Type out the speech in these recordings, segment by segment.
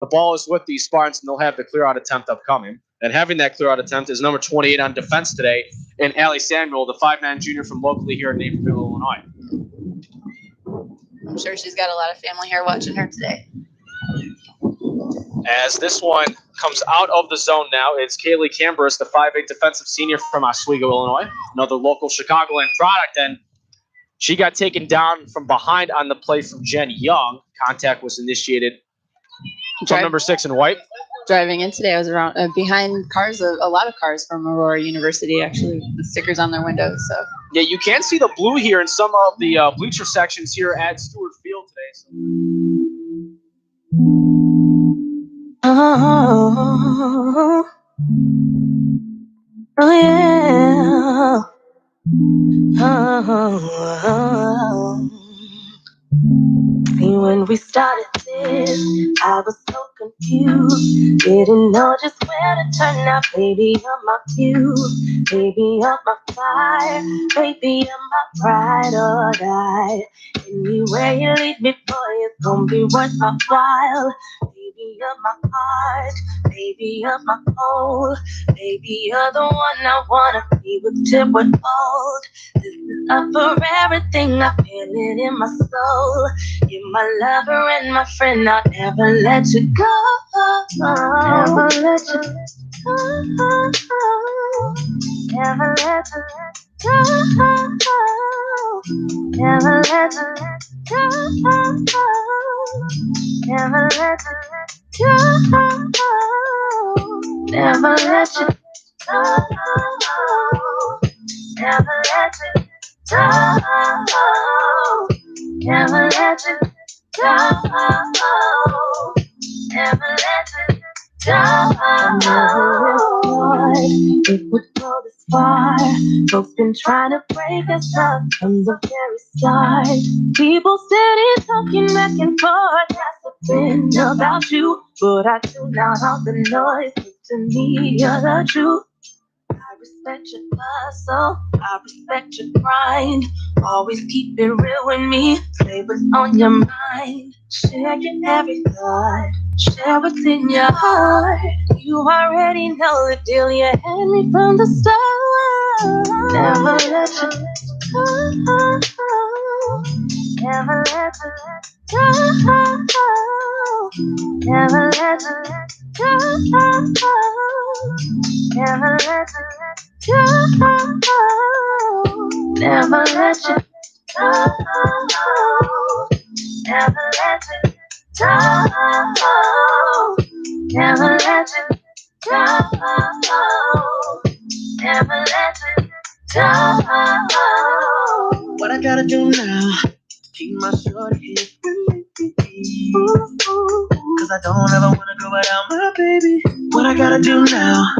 The ball is with the Spartans, and they'll have the clear-out attempt upcoming. And having that clear-out attempt is number 28 on defense today, and Allie Samuel, the 5'9" junior from locally here in Naperville, Illinois. I'm sure she's got a lot of family here watching her today. As this one comes out of the zone now, it's Kaylee Cambris, the 5'8" defensive senior from Oswego, Illinois, another local Chicagoland product, and she got taken down from behind on the play from Jen Young. Contact was initiated from number 6 in white. Driving in today, I was around behind cars, a lot of cars from Aurora University, actually, with stickers on their windows. So yeah, you can see the blue here in some of the bleacher sections here at Stewart Field today. So. Oh, oh yeah. Oh. See, when we started this, I was so confused. Didn't know just where to turn now. Baby, you're my fuse. Baby, you're my fire. Baby, you're my pride or die. Anywhere you lead me, boy, it's gonna be worth my while. Baby, you're my heart. Baby, you're my soul. Baby, you're the one I wanna be with till we're old. This is up for everything, I feel it in my soul. You're my lover and my friend, I'll never let you go. Never let you go. Never let you go. Never let you go. Never let you go. Never let you go. Never let you go. Never let you go. Never let you go. It would go this far. Folks been trying to break us up from the very start. People steady talking back and forth. Gossiping about you, but I tune out all the noise. 'Cause to me, you're the truth. I respect your hustle, I respect your grind. Always keep it real with me, say what's on your mind. Share your every thought, share what's in your heart. You already know the deal, you had me from the start. Never let you go. Never let you go. Never let you go. Never let you go. Never let you go. Never let you go. Never let you go. Never let you go. What I gotta do now? Keep my short hair free. Cause I don't ever wanna go without my baby. What I gotta do now?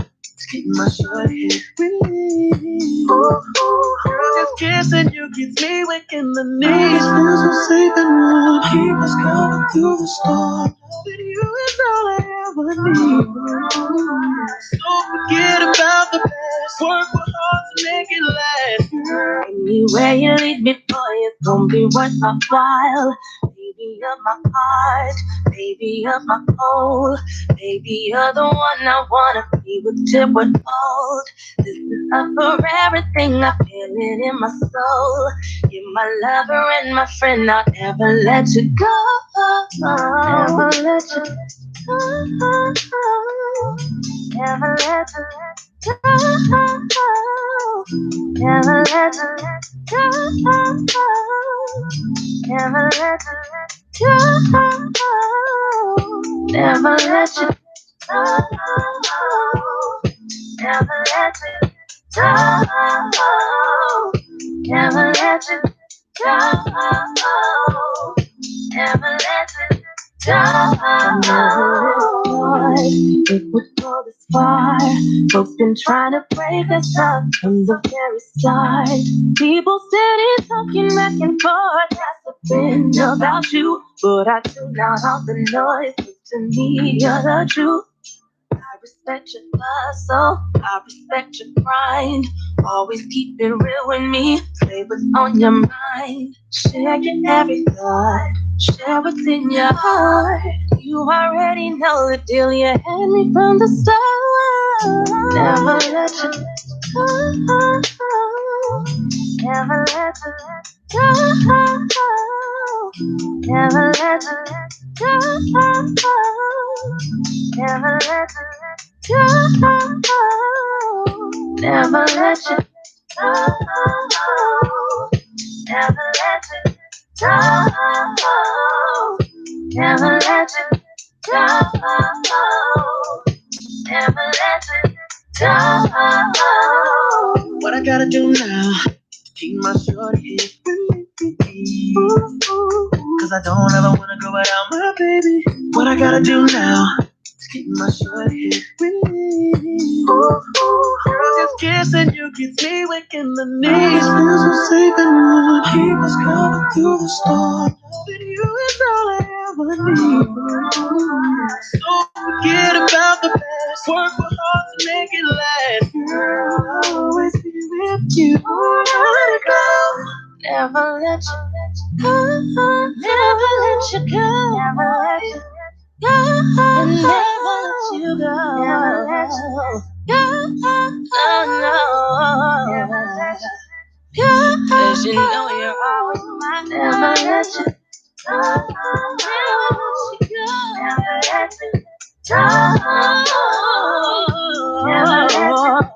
Keep my short hair free. Girl, just kissing you keeps me weak in the knees. Feels so safe and warm. Keep us coming through the storm. But you is all I ever need. Don't forget about the past. Work hard to make it last. Anywhere you lead me, boy, it's gonna be worth my while. Baby, you're my heart. Baby, you're my soul. Baby, you're the one I wanna be with till we're old. This is up for everything, I feel it in my soul. You're my lover and my friend, I'll never let you go. Never let you go. Never let you go. Never let you go. Never let you go. Never let you go. Never let you go. Never let you go. Never let you go. It would go this far. Folks been trying to break us up from the very start. People steady talking back and forth, gossiping about you, but I tune out all the noise. 'Cause to me, you're the truth. I respect your hustle, I respect your grind. Always keep it real with me, say what's on your mind. Share your every thought, share what's in your heart. You already know the deal. You had me from the start. Never let you go. Never let you go. Never let you go. Never let you go. Never let you go. Never let you go. Never let you go. Never let you go. What I gotta do now to keep my shorty here? Cause I don't ever wanna go without my baby. What I gotta do now to keep my shorty here? Girl, just kissing you gets me weak in the knees. Feels so safe and warm. Keep us covered through the storm. Loving you is all I ever need. So forget about the past. Work for hard to make it last. Girl, I'll always be with you. Never let it go. Never let you go. Never let you go. Never let you go. And never let you go. Never let you go. Oh no. Never let you go. 'Cause you know you're always mine. Never let you go. Never let you go. Never let you go. Never let you go.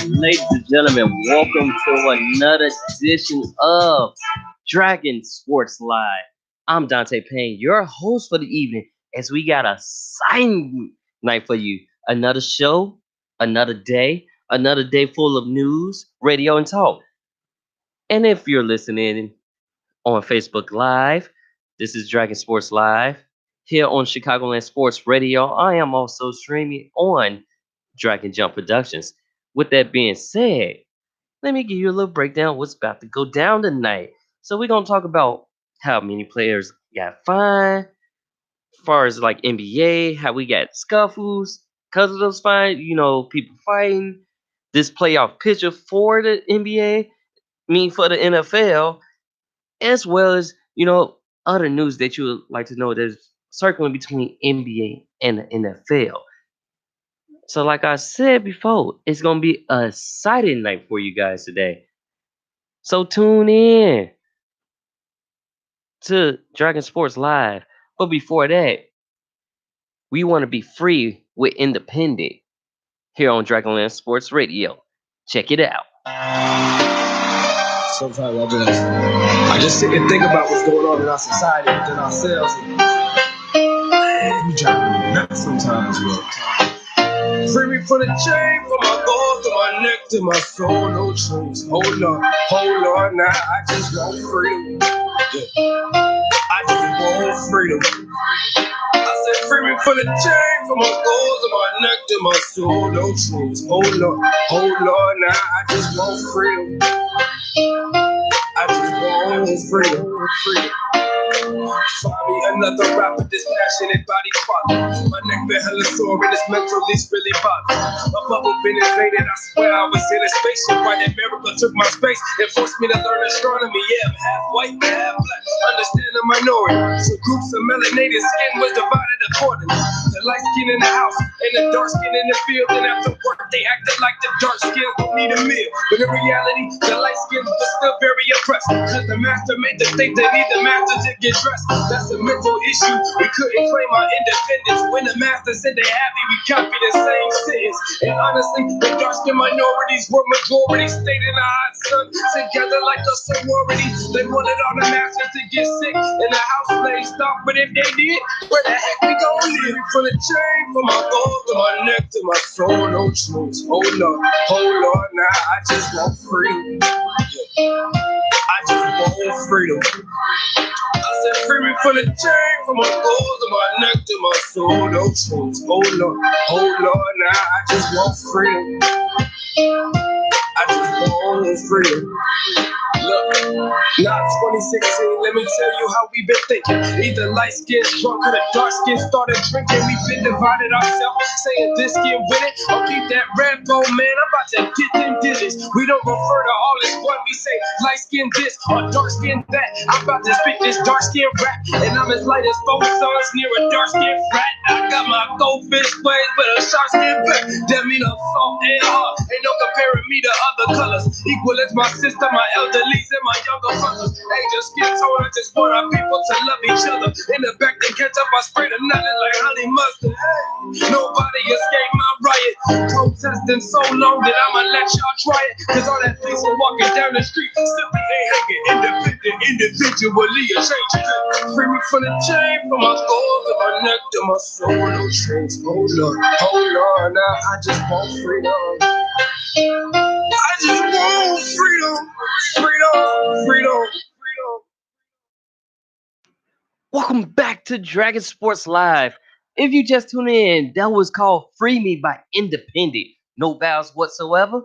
Ladies and gentlemen, welcome to another edition of Dragon Sports Live. I'm Dante Payne, your host for the evening, as we got a exciting night for you. Another show, another day full of news, radio, and talk. And if you're listening on Facebook Live, this is Dragon Sports Live. Here on Chicagoland Sports Radio, I am also streaming on Dragon Jump Productions. With that being said, let me give you a little breakdown of what's about to go down tonight. So we're going to talk about how many players got fined, as far as like NBA, how we got scuffles because of those fines, people fighting, this playoff picture for the NBA, for the NFL, as well as, other news that you would like to know that's circling between NBA and the NFL. So, like I said before, it's going to be a exciting night for you guys today. So, tune in to Dragon Sports Live. But before that, we want to be free with independent here on Dragonland Sports Radio. Check it out. Sometimes I just sit and think about what's going on in our society within ourselves. Man, we drive me nuts sometimes, bro. Free me from the chain, from my balls to my neck to my soul, no chains. Hold on, now I just want freedom. Yeah. I just want freedom. I said free me from the chain, from my balls to my neck to my soul, no chains. Hold on, now I just want freedom. I just want freedom. Find me another rapper, this passionate body quality. My neck been hella sore and this mental lease really bothers. My bubble been invaded, I swear I was in a spaceship. Right, America took my space and forced me to learn astronomy. Yeah, I'm half white, half black, understand the minority. So groups of melanated skin was divided accordingly. The light skin in the house, And the dark skin in the field, and after work, they acted like the dark skin don't need a meal. But in reality, the light skin was still very oppressed. Cause the master made the think they need the master to get dressed. That's a mental issue. We couldn't claim our independence. When the master said they happy, we copied the same sentence. And honestly, the dark skin minorities were majority. Stayed in the hot sun, together like a sorority. They wanted all the masters to get sick and the house slaves stop. But if they did, where the heck we gon' live? From the chain, from my gold to my neck to my soul, no truth. Hold on, now I just want freedom. I just want freedom. I said free me from the chain, from my gold to my neck to my soul, no truth. Hold on, now I just want freedom. I just want freedom. Look, not 2016, let me tell you how we been thinking. Either light skin drunk or the dark skin started drinking. We been divided ourselves, saying this skin with it. I'll keep that red bone, man, I'm about to get them digits. We don't refer to all as one, we say light skin this or dark skin that. I'm about to spit this dark skin rap, and I'm as light as four suns near a dark skin frat. I got my goldfish waves with a shark skin back. That mean I'm soft and hard, ain't no comparing me to other colors. Equal as my sister, my elderlies, and my younger brothers. Ain't just skin tone, I just want our people to love each other. In the back to catch up, I spray the nothing like honey mustard. Hey, nobody escaped my riot. Protesting so long that I'ma let y'all try it. Cause all that peaceful walking down the street simply ain't hanging independent, individually a change. Free me from the chain, from my goals to my neck to my soul, no chains. Hold on, now I just want freedom. I just want freedom. Welcome back to Dragon Sports Live. If you just tuned in, that was called Free Me by Independent. No bows whatsoever.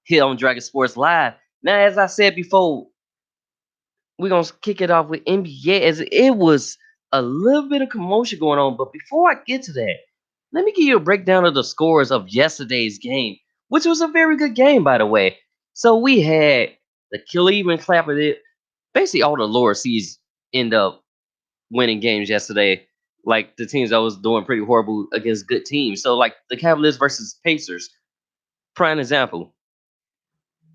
Here on Dragon Sports Live. Now, as I said before, we're going to kick it off with NBA as it was a little bit of commotion going on. But before I get to that, let me give you a breakdown of the scores of yesterday's game, which was a very good game, by the way. So we had the Cleveland Cavaliers, basically all the lower seeds end up winning games yesterday. Like the teams that was doing pretty horrible against good teams. So like the Cavaliers versus Pacers, prime example.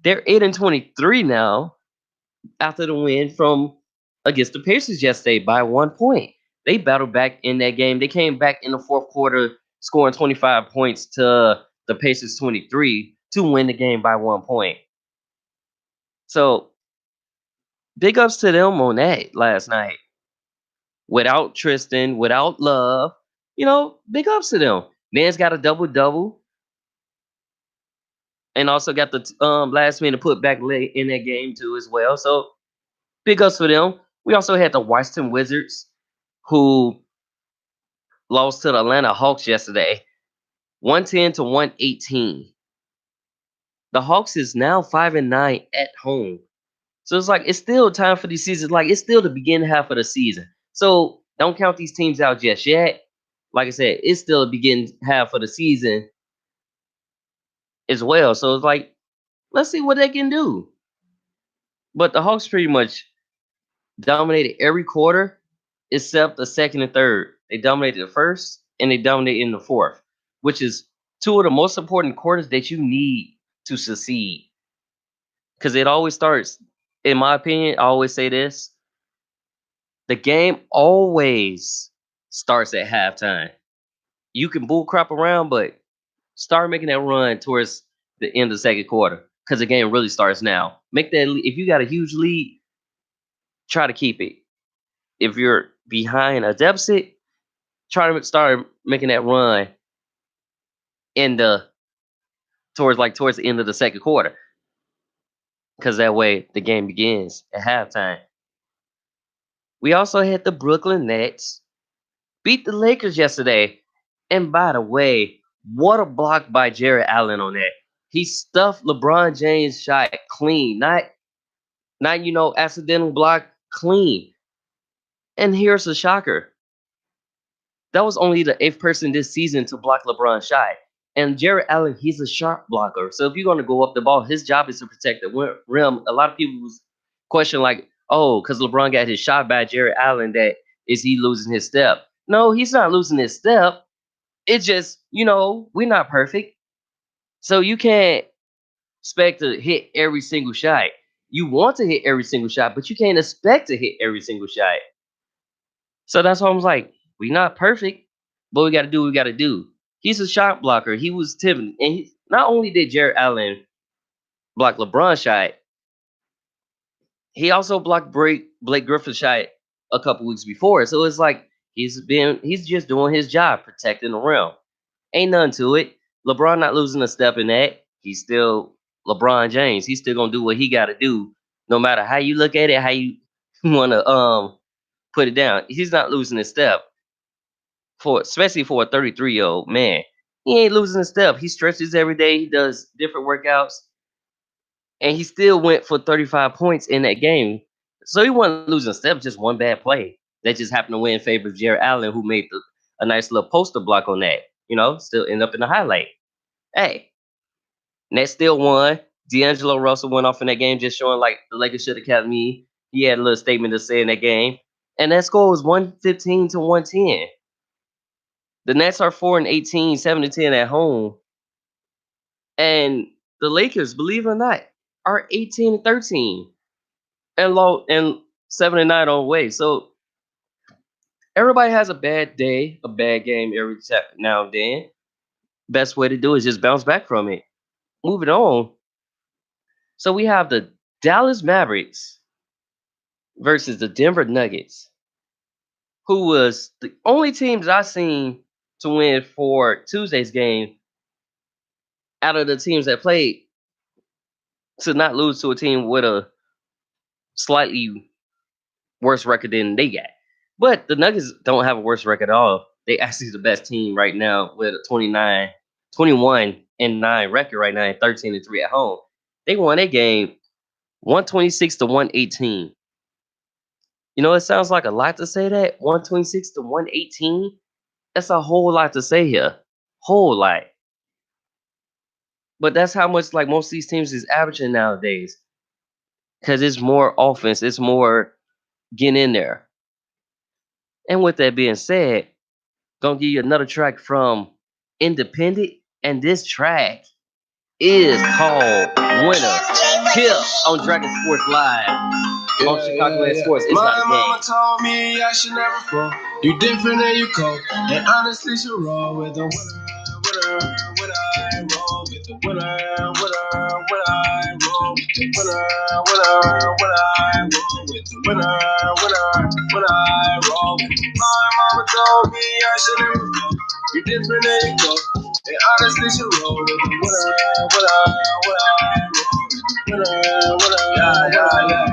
They're 8-23 now after the win from against the Pacers yesterday by 1 point. They battled back in that game. They came back in the fourth quarter, scoring 25 points to the Pacers 23 to win the game by 1 point. So big ups to them on that last night. Without Tristan, without Love, big ups to them. Man's got a double-double. And also got the last minute put back late in that game too as well. So big ups for them. We also had the Washington Wizards, who lost to the Atlanta Hawks yesterday, 110 to 118. The Hawks is now 5-9 at home. So it's like it's still time for the season. Like it's still the beginning half of the season. So don't count these teams out just yet. Like I said, it's still the beginning half of the season as well. So it's like, let's see what they can do. But the Hawks pretty much dominated every quarter except the second and third. They dominated the first and they dominated in the fourth, which is two of the most important quarters that you need to succeed. Because it always starts, in my opinion, I always say this. The game always starts at halftime. You can bull crap around, but start making that run towards the end of the second quarter because the game really starts now. Make that if you got a huge lead, try to keep it. If you're behind a deficit, try to start making that run towards the end of the second quarter, because that way the game begins at halftime. We also had the Brooklyn Nets beat the Lakers yesterday, and by the way, what a block by Jared Allen on that. He stuffed LeBron James' shot clean, not accidental block, clean. And here's a shocker. That was only the 8th person this season to block LeBron's shot. And Jared Allen, he's a sharp blocker. So if you're going to go up the ball, his job is to protect the rim. A lot of people question like, oh, because LeBron got his shot by Jared Allen, that is he losing his step? No, he's not losing his step. It's just, we're not perfect. So you can't expect to hit every single shot. You want to hit every single shot, but you can't expect to hit every single shot. So that's why I was like, we not perfect, but we got to do what we got to do. He's a shot blocker. He was tipping, and not only did Jared Allen block LeBron's shot, he also blocked Blake Griffin's shot a couple weeks before. So it's like he's just doing his job, protecting the rim. Ain't nothing to it. LeBron not losing a step in that. He's still LeBron James. He's still gonna do what he got to do, no matter how you look at it, how you want to put it down. He's not losing a step especially for a 33-year-old man. He ain't losing a step. He stretches every day. He does different workouts, and he still went for 35 points in that game. So he wasn't losing a step. Just one bad play that just happened to win in favor of Jared Allen, who made a nice little poster block on that. Still end up in the highlight. Hey, Nets still won. D'Angelo Russell went off in that game, just showing like the Lakers should have kept me. He had a little statement to say in that game, and that score was 115 to 110. The Nets are 4-18, 7-10 at home, and the Lakers, believe it or not, are 18-13 and 7-9 on the way. So everybody has a bad day, a bad game every now and then. Best way to do it is just bounce back from it. Moving on. So we have the Dallas Mavericks versus the Denver Nuggets, who was the only team that I seen to win for Tuesday's game out of the teams that played, to not lose to a team with a slightly worse record than they got. But the Nuggets don't have a worse record at all. They actually the best team right now with a 21-9 record right now, and 13-3 at home. They won a game 126 to 118. It sounds like a lot to say that. 126 to 118. That's a whole lot to say here. Whole lot. But that's how much like most of these teams is averaging nowadays. Because it's more offense. It's more getting in there. And with that being said, gonna give you another track from Independent. And this track is called Winner. Here on Dragon Sports Live. On Chicago Sports. It's My not a mama game. told me I should never fall. You different and you cold. And honestly, should roll with the winner. I roll with the winner. I roll with the winner. I roll with the winner. I roll with the My mama told me I should never fall. You different and you cold. And honestly, should roll with the winner. Yeah.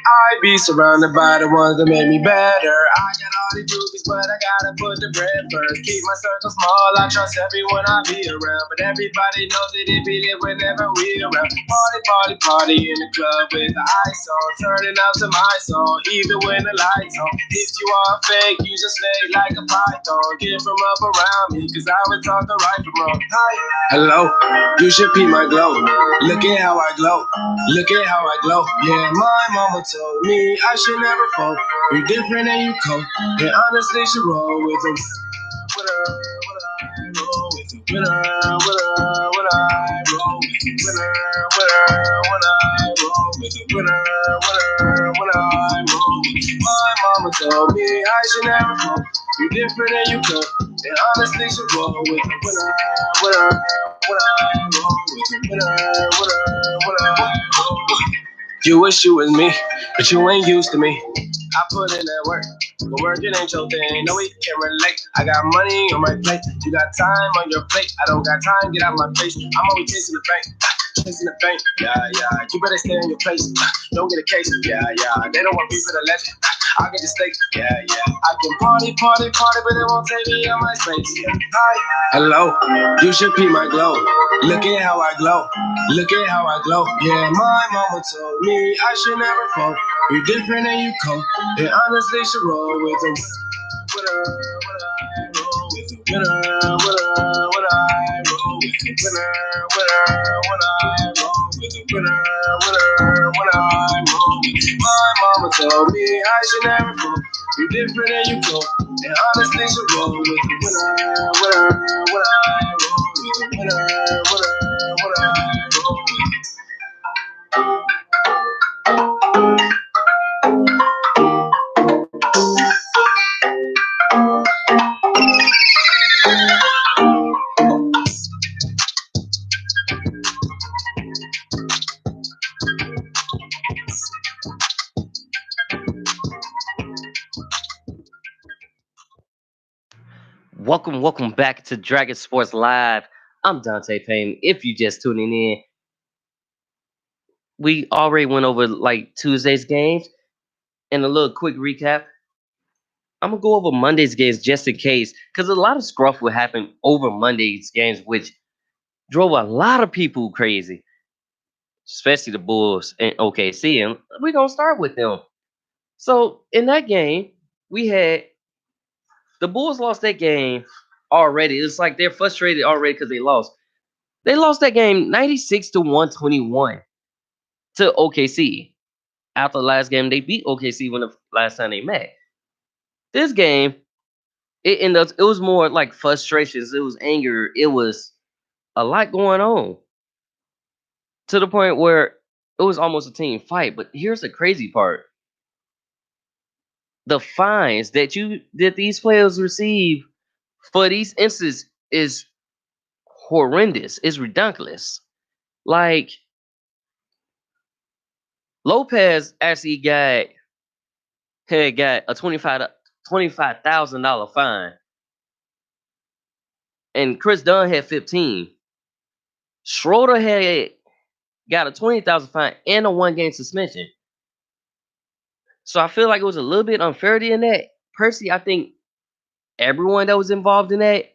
I be surrounded by the ones that make me better. I got all the groupies, but I gotta put the bread first. Keep my circle small, I trust everyone I be around. But everybody knows that it be lit whenever we around. Party in the club with the ice on. Turning out to my song, even when the lights on. If you are fake, you just snake like a python. Get from up around me, cause I would talk the right from wrong. Hi. Hello, you should be my glow. Look at how I glow. Look at how I glow. Yeah, my mama told me I should never fall. You different and you cold. And honestly, should roll with the winner. Roll with the winner. I roll with the winner. I roll with the winner. I roll with the My mama told me I should never fall. You different and you cold. And honestly, should roll with the winner. I roll with the winner. You wish you was me, but you ain't used to me. I put in that work, but work it ain't your thing. No, we can relate. I got money on my plate. You got time on your plate. I don't got time, get out my face. I'm always chasing the bank. Yeah. You better stay in your place. Don't get a case. Yeah. They don't want me for the legend. I'll get the steak. Yeah. I can party, but it won't take me on my space. Hi. Hello, you should be my glow. Look at how I glow. Look at how I glow. Yeah, my mama told me I should never fall. You different and you cold. And honestly, should roll with the winner. I roll with the winner. I roll with the winner. I roll with the winner. I roll with My mama told me I should never fall. You different and you cold. And honestly, should roll with the winner. Welcome back to Dragon Sports Live. I'm Dante Payne. If you just tuning in, we already went over like Tuesday's games and a little quick recap. I'm gonna go over Monday's games just in case, because a lot of scruff will happen over Monday's games, which drove a lot of people crazy, especially the Bulls and OKC. And we're gonna start with them. So in that game, we had the Bulls lost that game already. It's like they're frustrated already because they lost. They lost that game 96 to 121 to OKC. After the last game, they beat OKC when the last time they met. This game, it was more like frustrations. It was anger. It was a lot going on to the point where it was almost a team fight. But here's the crazy part: the fines that these players receive for these instances is horrendous. It's ridiculous. Like Lopez actually got a $25,000 fine, and Chris Dunn had 15. Schroeder had got a 20,000 fine and a 1 game suspension. So I feel like it was a little bit unfair in that. Personally, I think everyone that was involved in that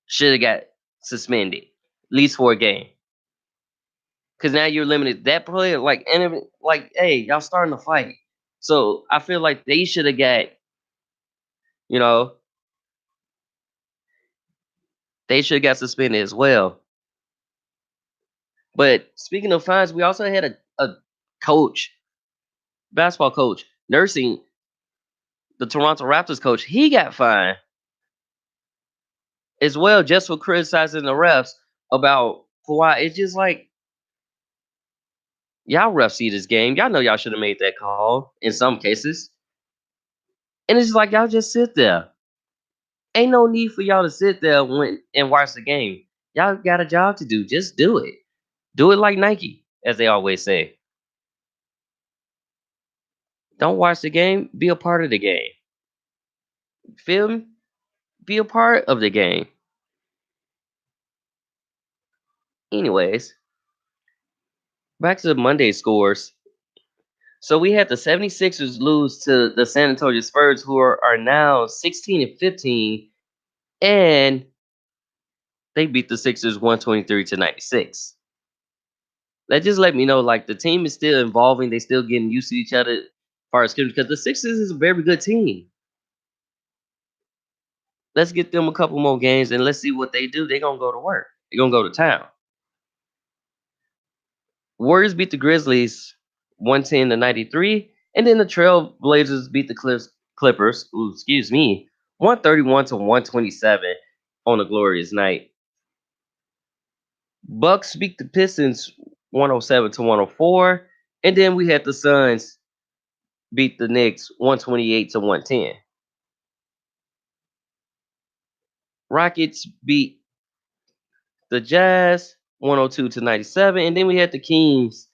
should have got suspended, at least for a game. Because now you're limited that player, hey, y'all starting to fight. So I feel like they should have got, you know, they should have got suspended as well. But speaking of fines, we also had a coach, basketball coach, nursing the Toronto Raptors coach. He got fined as well just for criticizing the refs about why it's just like y'all refs see this game. Y'all know y'all should have made that call in some cases. And it's just like y'all just sit there. Ain't no need for y'all to sit there and watch the game. Y'all got a job to do. Just do it. Do it like Nike, as they always say. Don't watch the game. Be a part of the game. Feel me? Be a part of the game. Anyways, back to the Monday scores. So we had the 76ers lose to the San Antonio Spurs, who are now 16 and 15, and they beat the Sixers 123 to 96. That just let me know like the team is still evolving. They still getting used to each other as far as because the Sixers is a very good team. Let's get them a couple more games and let's see what they do. They're gonna go to work. They're gonna go to town. Warriors beat the Grizzlies 110 to 93, and then the Trailblazers beat the Clippers, 131 to 127 on a glorious night. Bucks beat the Pistons 107 to 104, and then we had the Suns beat the Knicks 128 to 110. Rockets beat the Jazz 102 to 97, and then we had the T-Wolves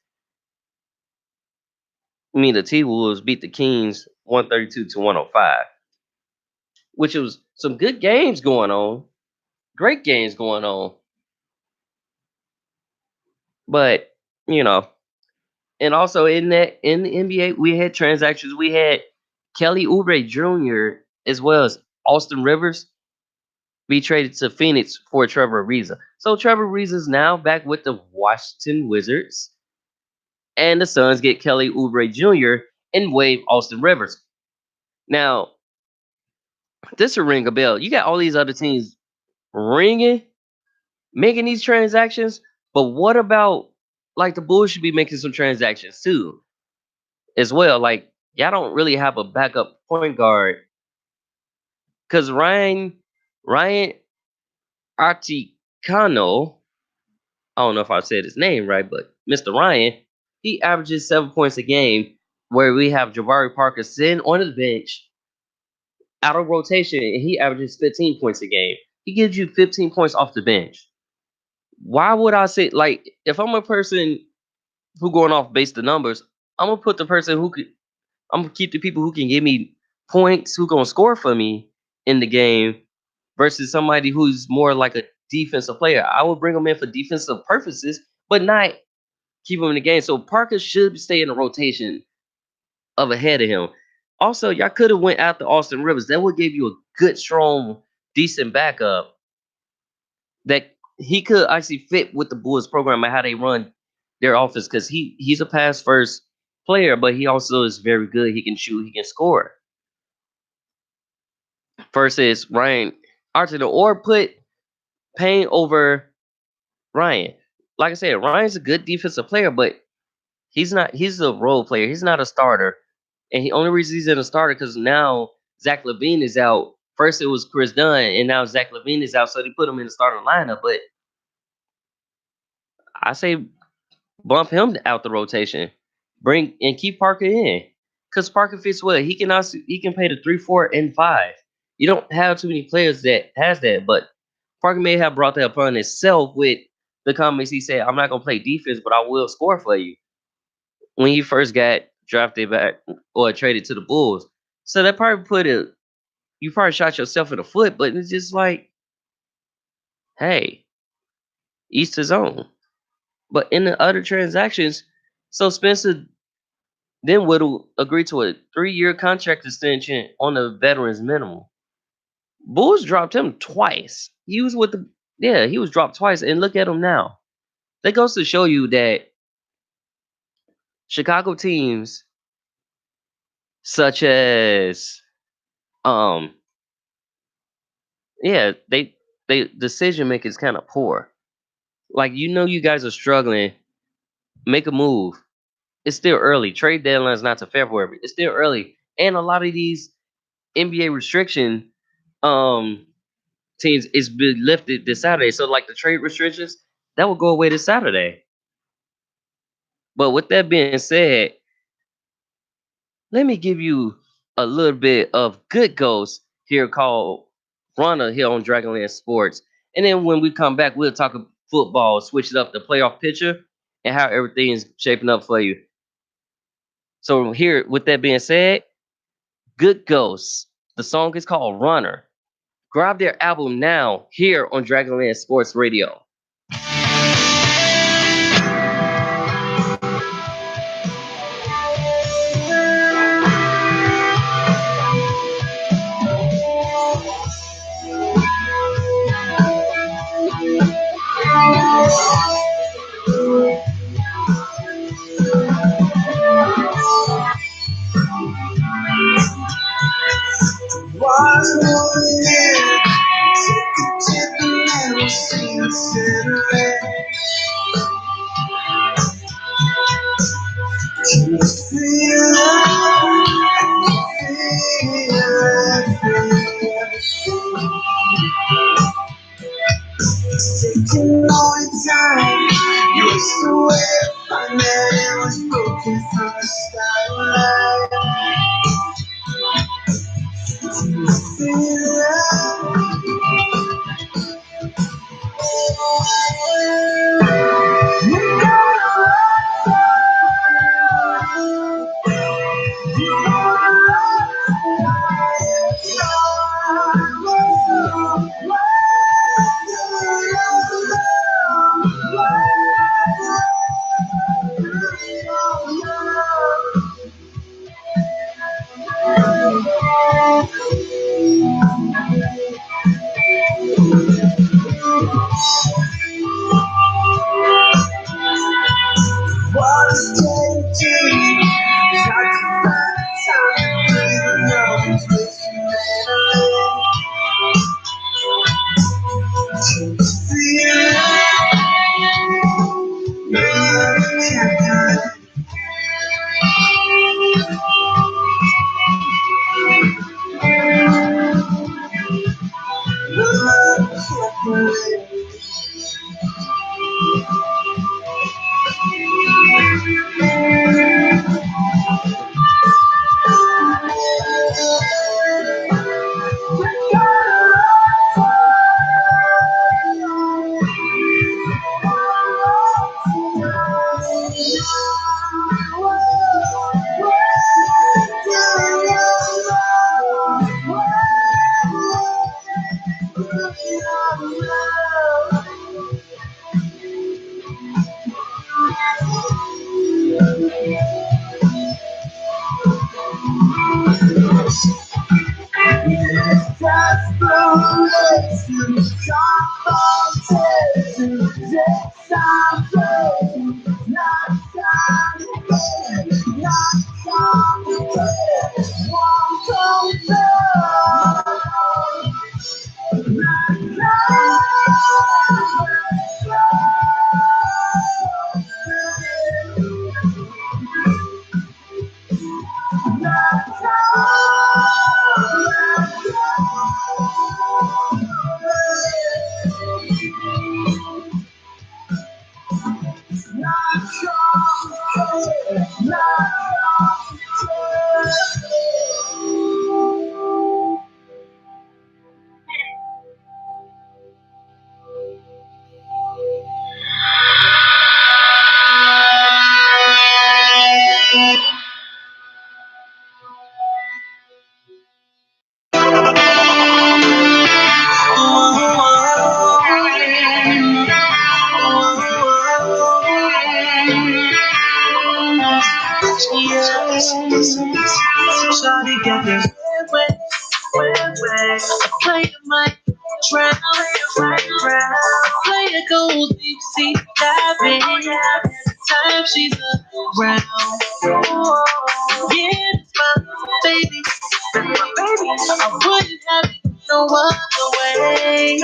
beat the Kings 132 to 105, which was some good games going on. Great games going on. But, and also in the NBA, we had transactions. We had Kelly Oubre Jr. as well as Austin Rivers be traded to Phoenix for Trevor Ariza. So Trevor Ariza is now back with the Washington Wizards. And the Suns get Kelly Oubre Jr. and waive Austin Rivers. Now, this will ring a bell. You got all these other teams making these transactions, but what about like the Bulls should be making some transactions too, as well. Like y'all don't really have a backup point guard because Ryan Articano, I don't know if I said his name right, but Mr. Ryan, he averages 7 points a game. Where we have Jabari Parker sitting on the bench out of rotation, and he averages 15 points a game. He gives you 15 points off the bench. Why would I say, like, if I'm a person who going off based the numbers, I'm gonna put the person I'm gonna keep the people who can give me points, who gonna score for me in the game, versus somebody who's more like a defensive player. I would bring him in for defensive purposes, but not keep him in the game. So Parker should stay in the rotation of ahead of him. Also, y'all could have went after Austin Rivers. That would give you a good, strong, decent backup that he could actually fit with the Bulls program and how they run their offense, because he's a pass first player, but he also is very good. He can shoot, he can score. Versus Ryan Archibald, or put Payne over Ryan. Like I said, Ryan's a good defensive player, but he's a role player. He's not a starter. And the only reason he's in a starter because now Zach LaVine is out. First it was Chris Dunn, and now Zach LaVine is out, so they put him in the starting lineup. But I say bump him out the rotation. Bring and keep Parker in. Because Parker fits well. He can play the 3, 4, and 5. You don't have too many players that has that, but Parker may have brought that upon himself with the comments he said, I'm not gonna play defense, but I will score for you. When he first got drafted back or traded to the Bulls. So that probably you probably shot yourself in the foot, but it's just like, hey, each his own. But in the other transactions, so Spencer then would agree to a 3-year contract extension on the veterans minimum. Bulls dropped him twice. He was dropped twice, and look at him now. That goes to show you that Chicago teams such as they decision making is kind of poor. Like, you guys are struggling, make a move. It's still early. Trade deadline is not to February. It's still early, and a lot of these NBA restriction teams is been lifted this Saturday. So like the trade restrictions that will go away this Saturday. But with that being said, let me give you a little bit of good ghosts here called Runner here on Dragonland Sports. And then when we come back, we'll talk football, switch it up the playoff picture, and how everything is shaping up for you. So here, with that being said, Good Ghosts. The song is called Runner. Grab their album now here on Dragonland Sports Radio. Taking all the time, you were so wet, I met it was broken from the Shawty got this way. Play it might drown, play it goes deep sea diving. Every time she's around, yeah, it's my baby, I wouldn't have it no other way.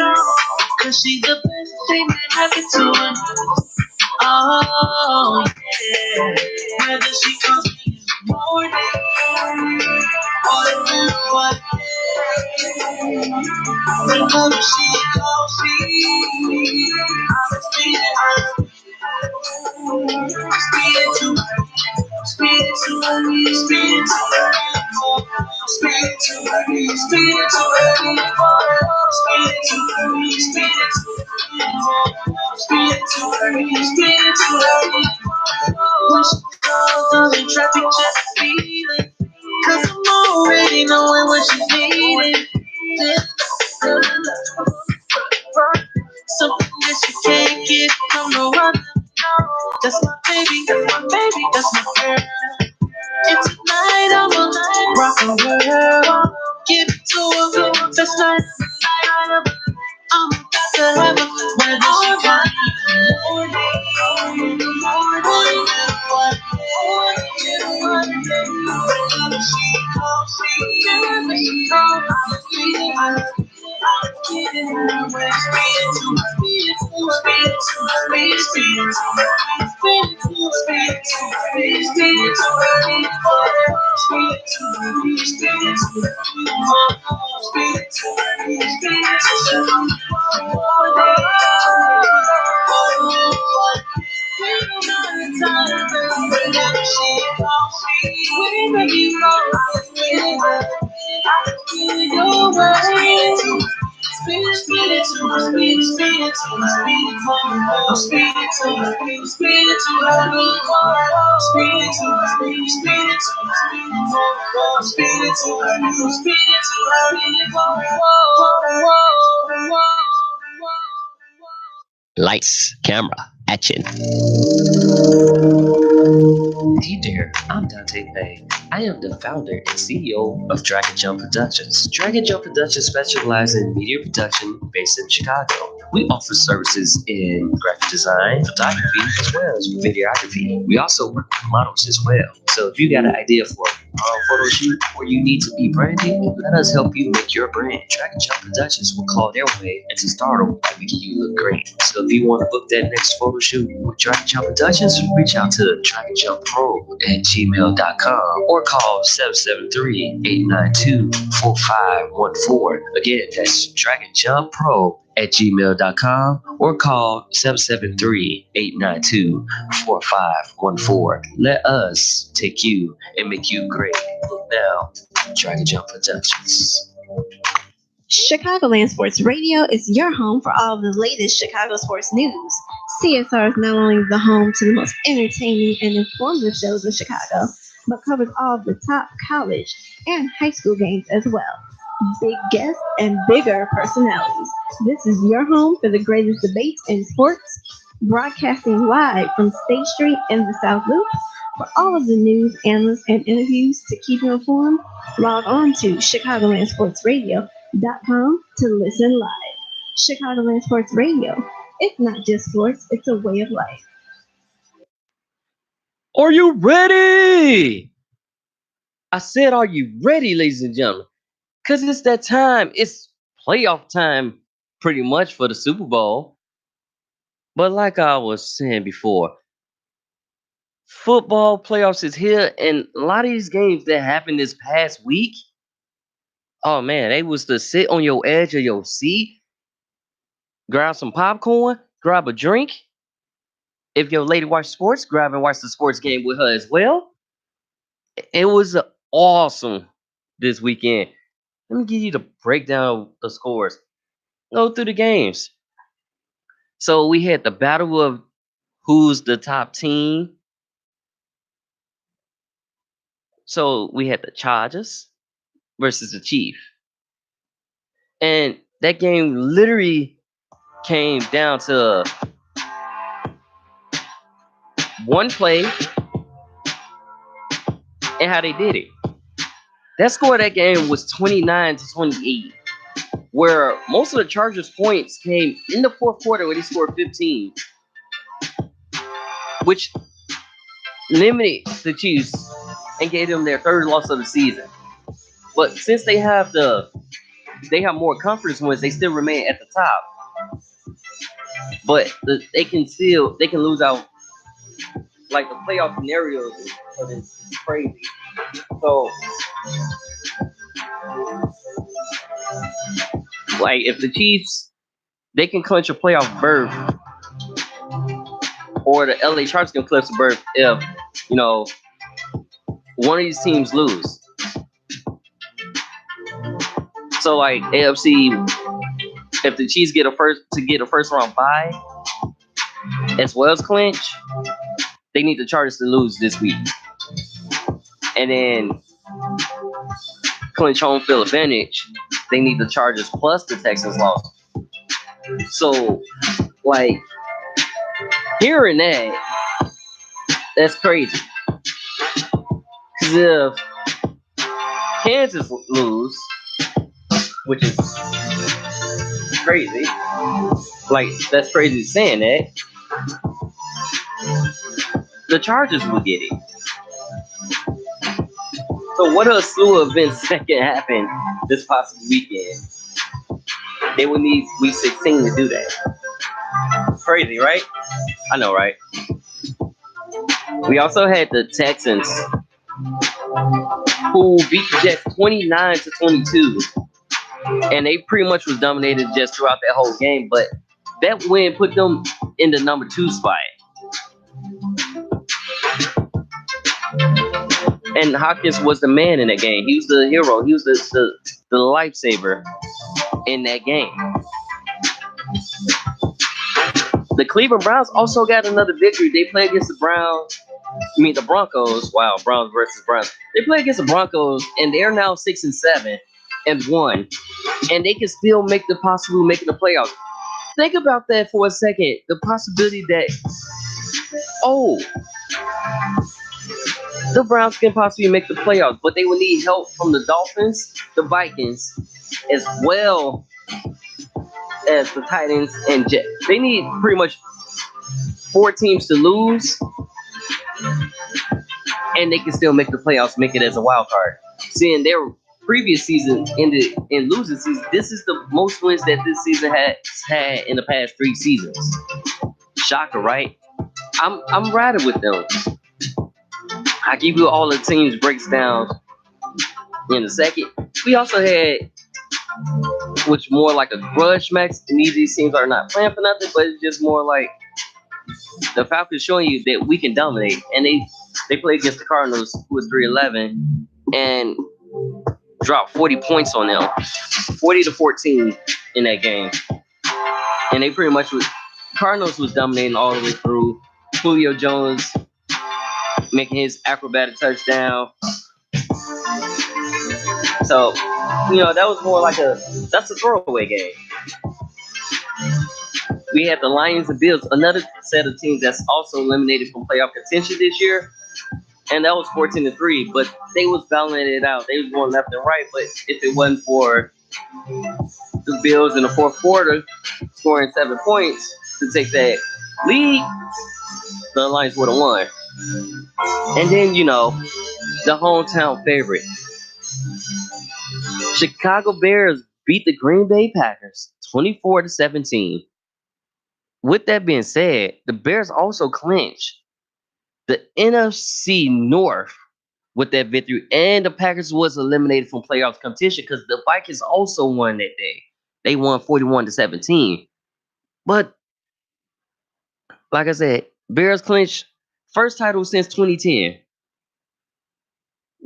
Cause she's the best thing that happened to him. Oh yeah, whether she comes in the morning or what, whenever she calls me, I'm speeding to her, speeding to her, speeding to her, speeding to her, speeding to her, speeding to her, speeding to her, speeding to her. When she calls, I'm in traffic just speeding, cause I'm already knowing what she's needing. Something that you can't get from no other. That's my baby, that's my girl. And tonight I'ma rock the world. Give it to her, best night of the night. I'm about to have a whether she got morning, whenever she calls me, I'm getting her way. Speed to her, speed to her, speed to her, speed to her, speed to her, speed to her, speed to her, speed to her, speed to her, speed to her, speed to her. Lights, camera, action. Hey there, I'm Dante Payne. I am the founder and CEO of Dragon Jump Productions. Dragon Jump Productions specializes in media production based in Chicago. We offer services in graphic design, photography, as well as videography. We also work with models as well. So if you got an idea for a photo shoot or you need to be branding, let us help you make your brand. Dragon Jump Productions will call their way into stardom by making you look great. So if you want to book that next photo shoot with Dragon Jump Productions, reach out to dragonjumppro@gmail.com or call 773-892-4514. Again, that's dragonjumppro@gmail.com or call 773-892-4514. Let us take you and make you great. Now, Dragon Jump Productions. Chicagoland Sports Radio is your home for all of the latest Chicago sports news. CSR is not only the home to the most entertaining and informative shows in Chicago, but covers all of the top college and high school games as well. big guests, and bigger personalities. This is your home for the greatest debates in sports, broadcasting live from State Street in the South Loop. For all of the news, analysts, and interviews to keep you informed, log on to ChicagolandSportsRadio.com to listen live. Chicagoland Sports Radio. It's not just sports, it's a way of life. Are you ready? I said, are you ready, ladies and gentlemen? Because it's that time. It's playoff time, pretty much, for the Super Bowl. But like I was saying before, football playoffs is here, and a lot of these games that happened this past week, oh man, they was to sit on your edge of your seat, grab some popcorn, grab a drink. If your lady watch sports, grab and watch the sports game with her as well. It was awesome this weekend. Let me give you the breakdown of the scores. Go through the games. So we had the battle of who's the top team. So we had the Chargers versus the Chiefs. And that game literally came down to one play and how they did it. That score of that game was 29-28, where most of the Chargers' points came in the fourth quarter where they scored 15, which limited the Chiefs and gave them their third loss of the season. But since they have more conference wins, they still remain at the top. But they can lose out, like the playoff scenarios is crazy. So like if the Chiefs, they can clinch a playoff berth, or the LA Chargers can clinch a berth if, one of these teams lose. So like AFC, if the Chiefs get a first round bye as well as clinch, they need the Chargers to lose this week, and then clinch home field advantage. They need the Chargers plus the Texans loss. So like hearing that's crazy. Because if Kansas lose, which is crazy, like that's crazy saying that, the Chargers will get it. So what a slew of events that can happen this possible weekend. They would need week 16 to do that. Crazy, right? I know, right? We also had the Texans, who beat the Jets 29-22. And they pretty much was dominated just throughout that whole game. But that win put them in the number 2 spot. And Hopkins was the man in that game. He was the hero. He was the lifesaver in that game. The Cleveland Browns also got another victory. They played against the Broncos. Wow, Browns versus Browns. They played against the Broncos, and they're now 6-7-1, and they can still possibly make the playoffs. Think about that for a second. The possibility that, the Browns can possibly make the playoffs, but they will need help from the Dolphins, the Vikings, as well as the Titans and Jets. They need pretty much 4 teams to lose, and they can still make the playoffs, make it as a wild card. Seeing their previous season ended in losing season, this is the most wins that this season has had in the past 3 seasons. Shocker, right? I'm riding with them. I give you all the teams breaks down in a second. We also had, which more like a grudge match, and these teams are not playing for nothing, but it's just more like the Falcons showing you that we can dominate. And they played against the Cardinals, who was 3-11, and dropped 40 points on them, 40-14 in that game. And they pretty much Cardinals was dominating all the way through. Julio Jones making his acrobatic touchdown. So, that was more like that's a throwaway game. We had the Lions and Bills, another set of teams that's also eliminated from playoff contention this year, and that was 14-3. But they was battling it out. They was going left and right. But if it wasn't for the Bills in the fourth quarter scoring 7 points to take that lead, the Lions would have won. And then the hometown favorite, Chicago Bears beat the Green Bay Packers 24-17. With that being said, the Bears also clinched the NFC North with that victory, and the Packers was eliminated from playoff competition because the Vikings also won that day. They won 41-17. But like I said, Bears clinched first title since 2010.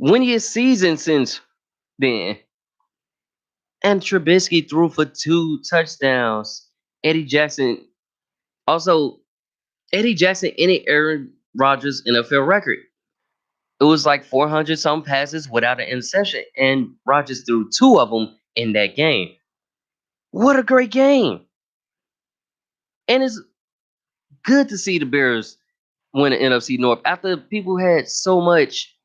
Winniest season since then. And Trubisky threw for 2 touchdowns. Eddie Jackson ended Aaron Rodgers' NFL record. It was like 400 some passes without an interception, and Rodgers threw 2 of them in that game. What a great game! And it's good to see the Bears win the NFC North after people had so much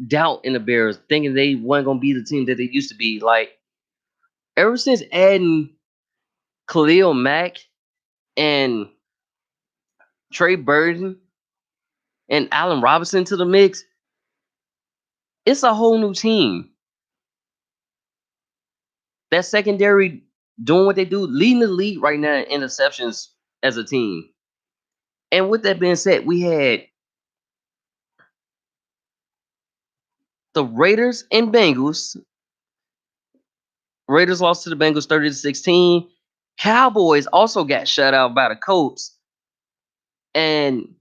doubt in the Bears, thinking they weren't gonna be the team that they used to be. Ever since adding Khalil Mack and Trey Burton and Allen Robinson to the mix, it's a whole new team. That secondary doing what they do, leading the league right now in interceptions as a team. And with that being said, we had the Raiders and Bengals. Raiders lost to the Bengals 30-16. Cowboys also got shut out by the Colts. And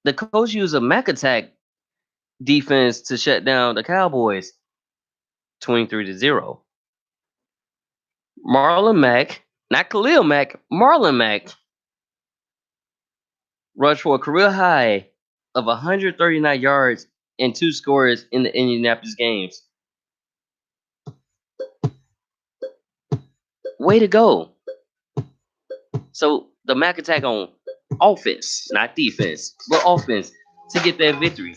the Colts used a Mac attack defense to shut down the Cowboys 23-0. Marlon Mack, not Khalil Mack, Marlon Mack rushed for a career high of 139 yards and 2 scores in the Indianapolis games. Way to go. So the Mac attack on offense, not defense, but offense, to get that victory.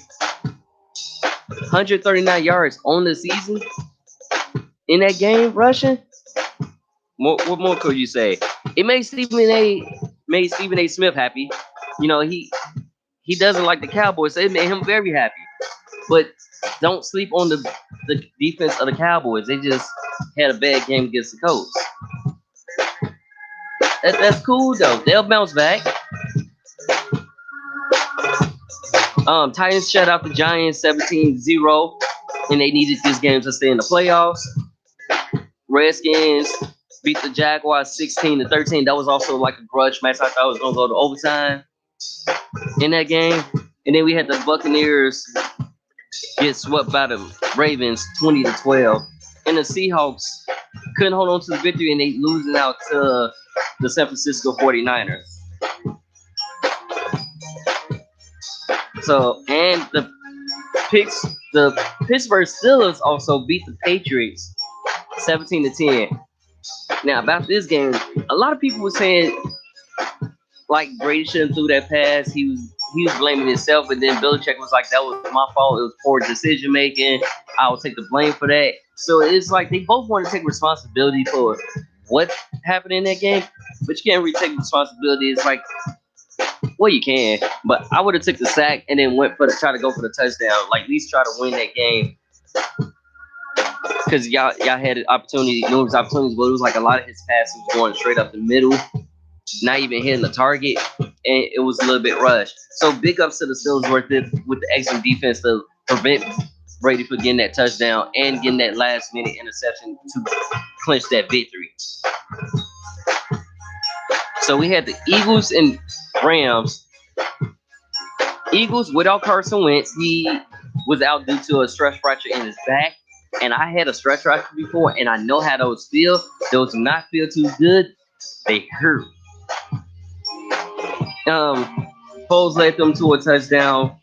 139 yards on the season in that game rushing. What more could you say? It made Stephen A. Smith happy. He doesn't like the Cowboys, so it made him very happy. But don't sleep on the defense of the Cowboys. They just had a bad game against the Colts. That's cool though. They'll bounce back. Titans shut out the Giants 17-0, and they needed this game to stay in the playoffs. Redskins beat the Jaguars 16-13. That was also like a grudge match. I thought it was gonna go to overtime in that game. And then we had the Buccaneers get swept by the Ravens 20-12. And the Seahawks couldn't hold on to the victory, and they losing out to the San Francisco 49ers. So, and the Pittsburgh Steelers also beat the Patriots 17-10. Now, about this game, a lot of people were saying Brady shouldn't threw that pass. He was blaming himself, and then Belichick was like, "That was my fault. It was poor decision making. I will take the blame for that." So it's like they both want to take responsibility for what happened in that game, but you can't really take responsibility. It's like, well, you can, but I would have took the sack and then try to go for the touchdown. At least try to win that game, because y'all had numerous opportunities, but it was like a lot of his passes going straight up the middle, not even hitting the target, and it was a little bit rushed. So big ups to the Steelers with the excellent defense to prevent Brady from getting that touchdown and getting that last minute interception to clinch that victory. So we had the Eagles and Rams. Eagles without Carson Wentz. He was out due to a stress fracture in his back. And I had a stress fracture before, and I know how those feel. Those do not feel too good. They hurt. Foles led them to a touchdown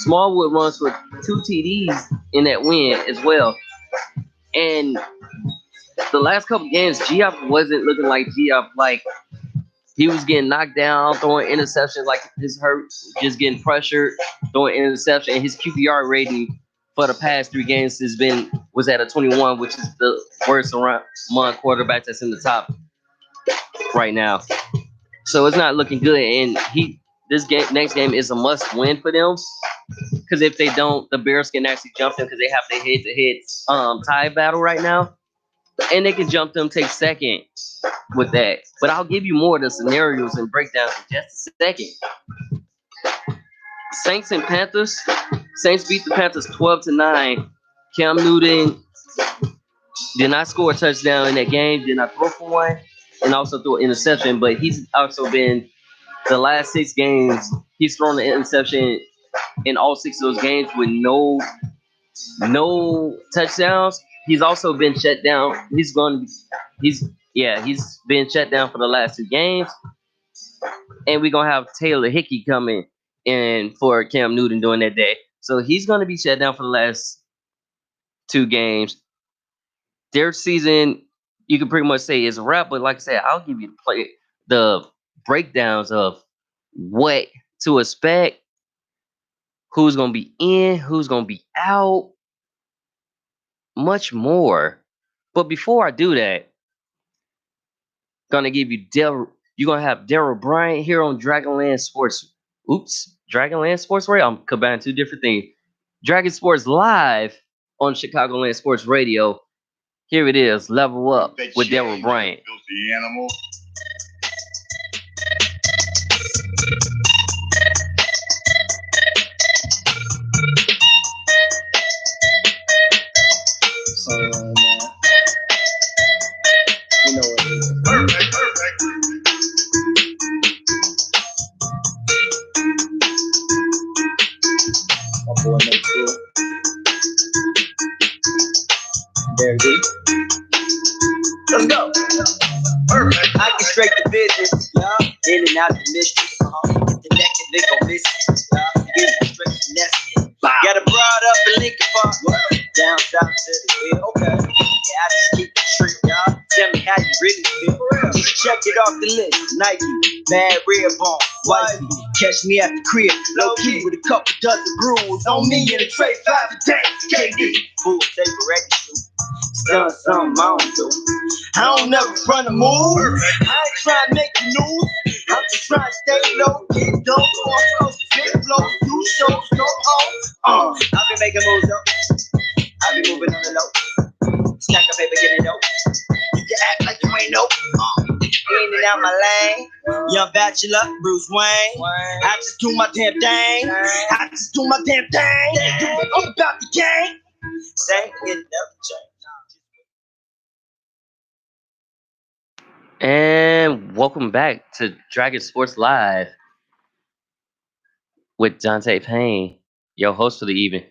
Smallwood runs for 2 TDs in that win as well. And the last couple games, Geoff wasn't looking like Geoff. Like, he was getting knocked down, throwing interceptions like his hurt, just getting pressured, throwing interception. And his QBR rating for the past 3 games was at a 21, which is the worst among quarterback that's in the top right now. So it's not looking good. And next game is a must win for them. Because if they don't, the Bears can actually jump them because they have the head-to-head tie battle right now. And they can jump them, take second with that. But I'll give you more of the scenarios and breakdowns in just a second. Saints and Panthers. Saints beat the Panthers 12-9. Cam Newton did not score a touchdown in that game, did not throw for one, and also threw an interception. But he's also been the last 6 games, he's thrown an interception in all 6 of those games with no touchdowns. He's also been shut down. He's been shut down for the last 2 games. And we're gonna have Taylor Hickey coming in for Cam Newton during that day. So he's gonna be shut down for the last 2 games. Their season, you can pretty much say is a wrap, but like I said, I'll give you the breakdowns of what to expect, who's gonna be in, who's gonna be out, much more. But before I do that, gonna give you you're gonna have Daryl Bryant here on Dragonland Sports. Dragonland Sports Radio. I'm combining 2 different things. Dragon Sports Live on Chicagoland Sports Radio. Here it is, Level Up with Daryl Bryant. Filthy animal. You know what it is. Perfect. My boy next door. There it is. Let's go. Perfect. I get straight to business. Yeah. In and out the mistress. The neck and they gon' miss it. Yeah. Get straight to nest. Got a broad up in Lincoln Park. Down south to the hill. Okay. Yeah, I just keep it trip, y'all. Tell me how you really feel. Check it off the list. Nike, bad red bone, wifey. Catch me at the crib, low key with a couple dozen brews on me in a tray 5 a day. KD, full taper record. Done something I don't do. I don't never front a move. I ain't trying to make the news. I'm just trying to stay low, get dope, on flows, big flows, do shows, no hoes. I've been making moves up. I be moving on the low. Stack of paper, get it dope. You can act like you ain't know. In and out my lane. Young bachelor, Bruce Wayne. I just do my damn thing. I just do my damn thing. I'm about the game. Say it never change. And welcome back to Dragon Sports Live with Dante Payne, your host for the evening.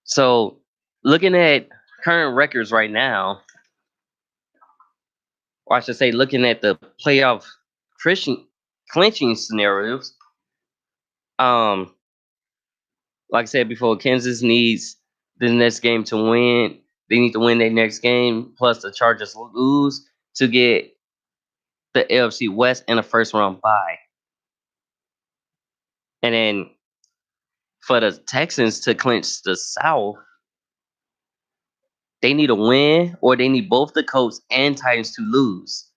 So, looking at current records right now, or I should say, looking at the playoff clinching scenarios, like I said before, Kansas needs the next game to win. They need to win their next game, plus the Chargers lose to get the AFC West and a first round bye. And then for the Texans to clinch the South, they need a win, or they need both the Colts and Titans to lose.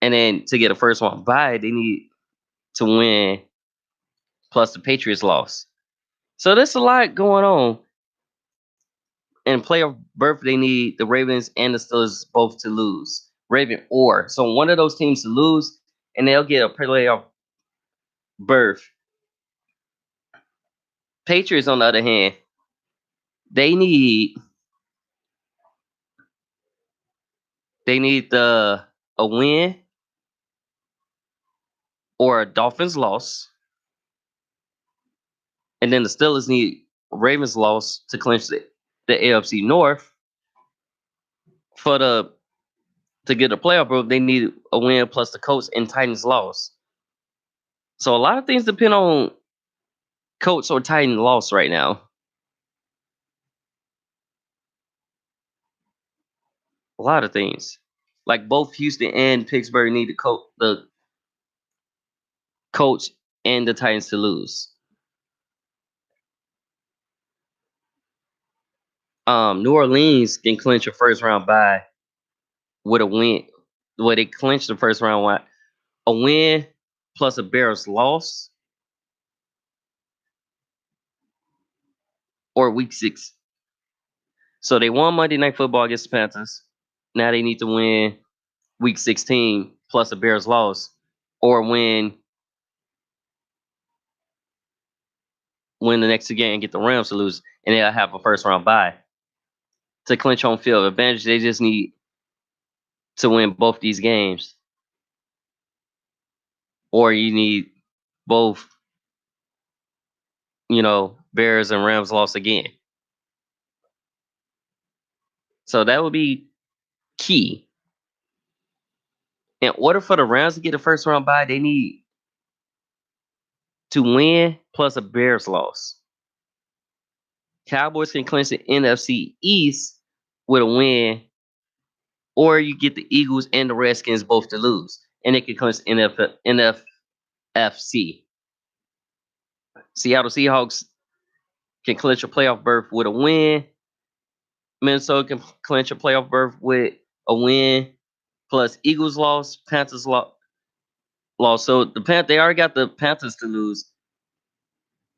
And then to get a first round bye, they need to win plus the Patriots loss. So there's a lot going on. In playoff berth, they need the Ravens and the Steelers both to lose. So one of those teams to lose, and they'll get a playoff berth. Patriots, on the other hand, they need a win or a Dolphins loss. And then the Steelers need a Ravens loss to clinch the AFC North. To get a playoff berth, they need a win plus the Colts and Titans loss. So a lot of things depend on Colts or Titan loss right now? A lot of things. Like both Houston and Pittsburgh need the Colts and the Titans to lose. New Orleans can clinch a first round bye with a win. Where they clinch the first round, a win plus a Bears loss, or week 6. So they won Monday Night Football against the Panthers. Now they need to win week 16 plus a Bears loss, or win the next 2 games and get the Rams to lose, and they'll have a first round bye to clinch home field advantage. They just need to win both these games, or you need both, Bears and Rams lost again. So that would be key. In order for the Rams to get a first round bye, they need to win plus a Bears loss. Cowboys can clinch the NFC East with a win, or you get the Eagles and the Redskins both to lose, and they can clinch NFC. Seattle Seahawks can clinch a playoff berth with a win. Minnesota can clinch a playoff berth with a win, plus Eagles loss, Panthers loss. So they already got the Panthers to lose.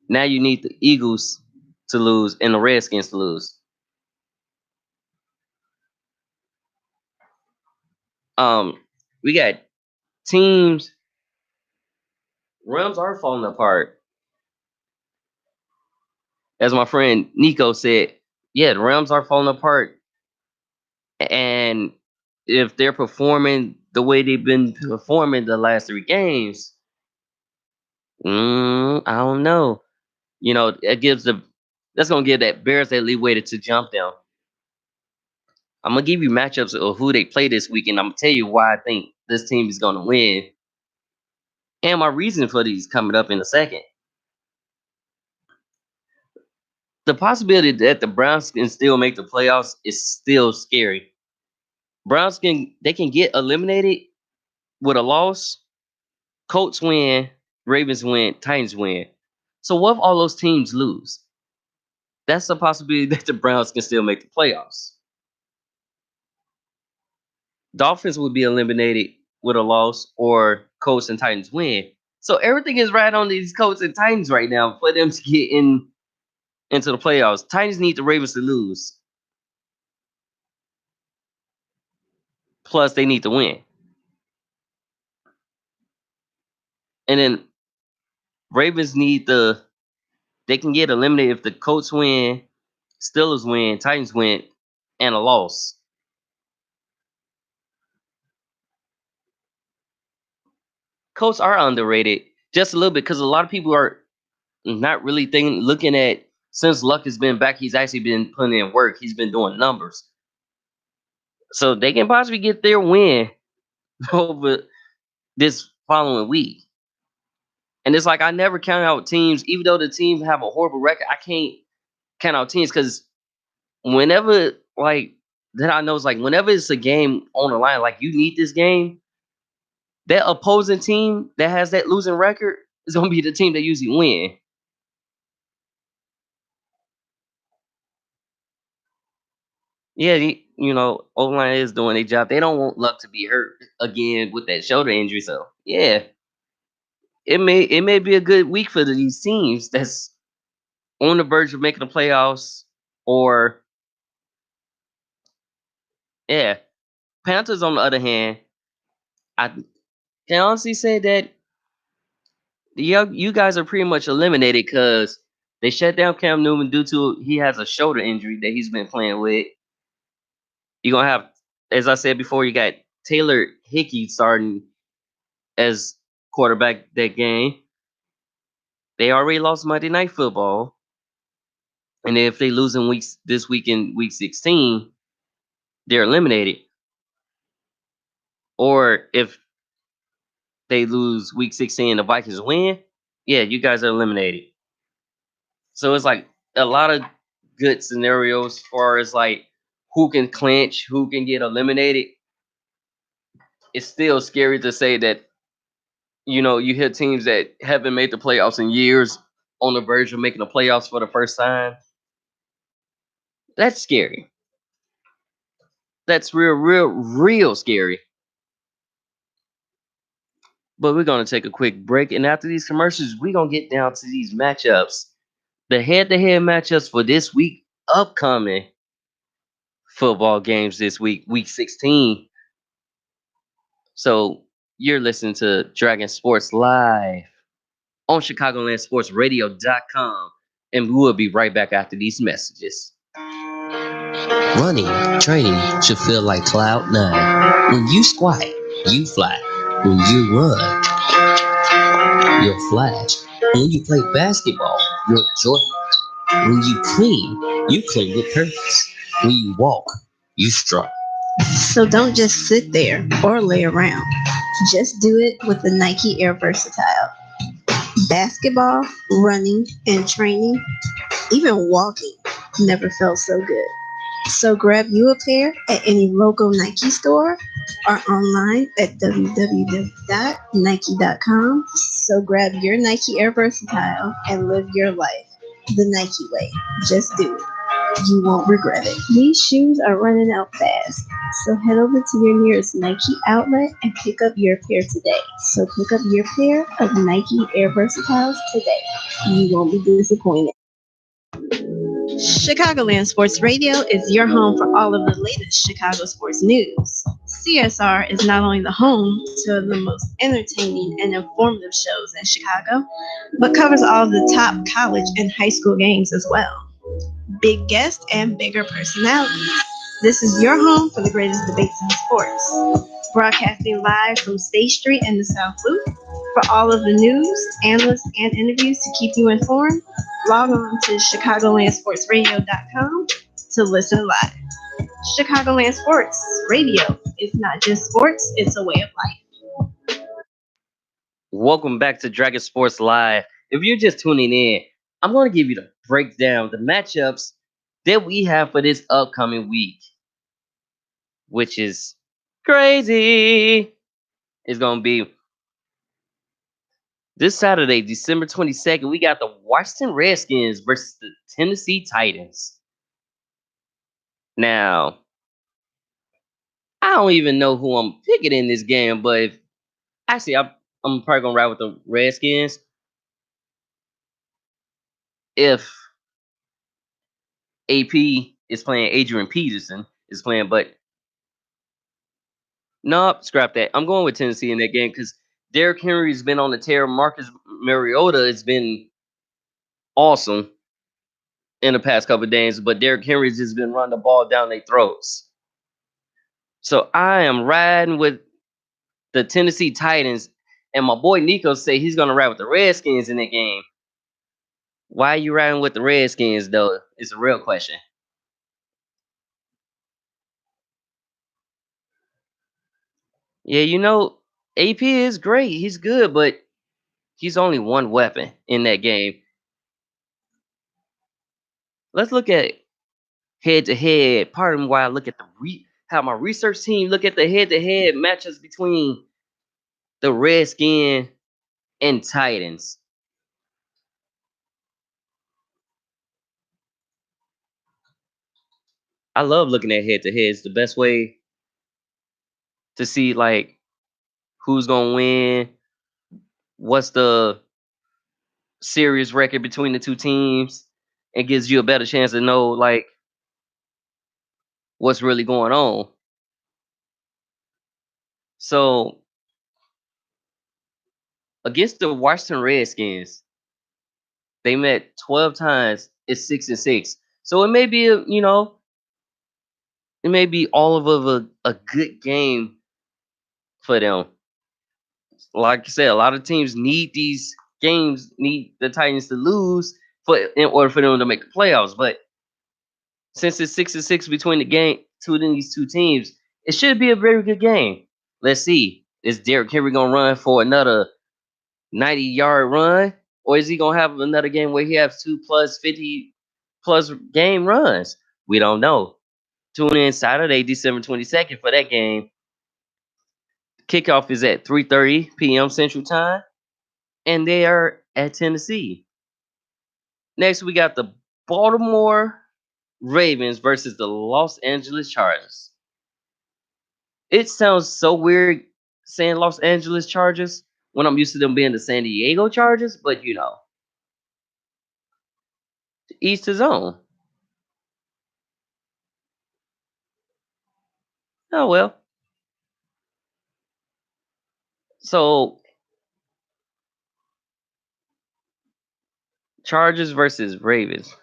Now you need the Eagles to lose and the Redskins to lose. We got teams. Rams are falling apart. As my friend Nico said, yeah, the Rams are falling apart. And if they're performing the way they've been performing the last 3 games, I don't know. That's gonna give that Bears that leeway to jump them. I'm gonna give you matchups of who they play this week, and I'm gonna tell you why I think this team is gonna win, and my reason for these coming up in a second. The possibility that the Browns can still make the playoffs is still scary. Browns can get eliminated with a loss. Colts win, Ravens win, Titans win. So what if all those teams lose? That's the possibility that the Browns can still make the playoffs. Dolphins would be eliminated with a loss, or Colts and Titans win. So everything is right on these Colts and Titans right now for them to get into the playoffs. Titans need the Ravens to lose. Plus, they need to win. And then Ravens they can get eliminated if the Colts win, Steelers win, Titans win, and a loss. Colts are underrated just a little bit because a lot of people are not really looking at, since Luck has been back, he's actually been putting in work. He's been doing numbers. So they can possibly get their win over this following week. And it's like I never count out teams, even though the team have a horrible record. I can't count out teams because whenever that I know is whenever it's a game on the line, you need this game, that opposing team that has that losing record is gonna be the team that usually win. Yeah, O-line is doing their job. They don't want Luck to be hurt again with that shoulder injury. So yeah, it may be a good week for these teams that's on the verge of making the playoffs, or yeah. Panthers, on the other hand, I can honestly say that you guys are pretty much eliminated because they shut down Cam Newton due to he has a shoulder injury that he's been playing with. You're gonna have, as I said before, you got Taylor Hickey starting as quarterback that game. They already lost Monday Night Football, and if they lose in this week in week 16, they're eliminated. Or if they lose week 16 and the Vikings win, yeah, you guys are eliminated. So it's like a lot of good scenarios as far as like who can clinch, who can get eliminated. It's still scary to say that, you hear teams that haven't made the playoffs in years on the verge of making the playoffs for the first time. That's scary. That's real, real, real scary. But we're going to take a quick break. And after these commercials, we're going to get down to these matchups. The head-to-head matchups for this week, upcoming football games this week, week 16. So you're listening to Dragon Sports Live on ChicagolandSportsRadio.com. And we'll be right back after these messages. Running, training should feel like Cloud 9. When you squat, you fly. When you run, you're flash. When you play basketball, you're Jordan. When you clean with purpose. When you walk, you strut. So don't just sit there or lay around. Just do it with the Nike Air Versatile. Basketball, running, and training, even walking, never felt so good. So grab you a pair at any local Nike store or online at www.nike.com. So grab your Nike Air Versatile and live your life the Nike way. Just do it. You won't regret it. These shoes are running out fast. So head over to your nearest Nike outlet and pick up your pair today. So pick up your pair of Nike Air Versatiles today. You won't be disappointed. Chicagoland Sports Radio is your home for all of the latest Chicago sports news. CSR is not only the home to the most entertaining and informative shows in Chicago, but covers all of the top college and high school games as well. Big guests and bigger personalities. This is your home for the greatest debates in sports. Broadcasting live from State Street in the South Loop. For all of the news, analysts, and interviews to keep you informed, log on to ChicagolandSportsRadio.com to listen live. Chicagoland Sports Radio is not just sports, it's a way of life. Welcome back to Dragon Sports Live. If you're just tuning in, I'm going to give you the breakdown, the matchups that we have for this upcoming week, which is crazy. It's going to be this Saturday, December 22nd. We got the Washington Redskins versus the Tennessee Titans. Now, I don't even know who I'm picking in this game, but I'm probably going to ride with the Redskins. If AP is playing, Adrian Peterson is playing, but nope, scrap that. I'm going with Tennessee in that game because Derrick Henry's been on the tear. Marcus Mariota has been awesome in the past couple of days, but Derrick Henry's just been running the ball down their throats. So I am riding with the Tennessee Titans, and my boy Nico say he's going to ride with the Redskins in that game. Why are you riding with the Redskins, though? It's a real question. Yeah, AP is great. He's good, but he's only one weapon in that game. Let's look at head-to-head. Pardon me while I look at how my research team look at the head-to-head matches between the Redskins and Titans. I love looking at head-to-head. It's the best way to see like who's gonna win, what's the series record between the two teams. It gives you a better chance to know like what's really going on. So against the Washington Redskins, they met 12 times. It's 6-6. So it may be it may be all of a good game for them. Like I said, a lot of teams need these games, need the Titans to lose in order for them to make the playoffs. But since it's 6-6 between these two teams, it should be a very good game. Let's see. Is Derrick Henry gonna run for another 90-yard run? Or is he gonna have another game where he has 2+50 plus game runs? We don't know. Tune in Saturday, December 22nd for that game. Kickoff is at 3:30 p.m. Central Time, and they are at Tennessee. Next, we got the Baltimore Ravens versus the Los Angeles Chargers. It sounds so weird saying Los Angeles Chargers when I'm used to them being the San Diego Chargers, but each his own. Oh well. So Chargers versus Ravens.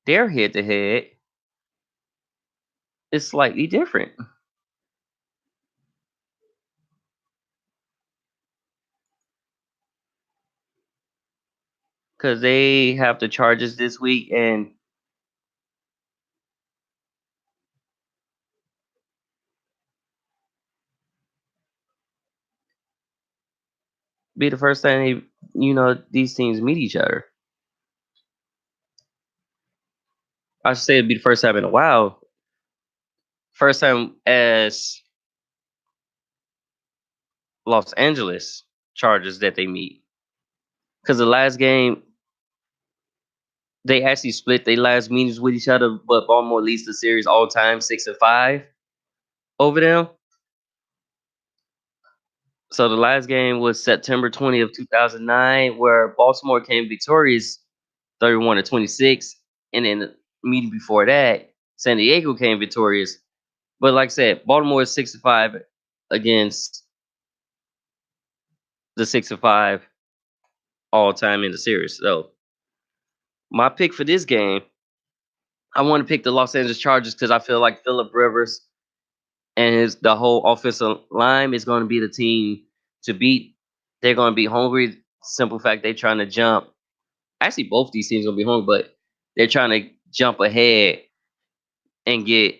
Their head to head is slightly different. Because they have the Chargers this week and be the first time these teams meet each other. I should say it'd be the first time in a while. First time as Los Angeles Chargers that they meet. Because the last game, they actually split their last meetings with each other, but Baltimore leads the series all time 6-5 over them. So the last game was September 20th, 2009, where Baltimore came victorious 31-26. And then the meeting before that, San Diego came victorious. But like I said, Baltimore is 6-5 against the 6-5 all time in the series. So my pick for this game, I want to pick the Los Angeles Chargers because I feel like Phillip Rivers and the whole offensive line is going to be the team to beat. They're going to be hungry. Simple fact, they're trying to jump. Actually, both these teams are going to be hungry, but they're trying to jump ahead and get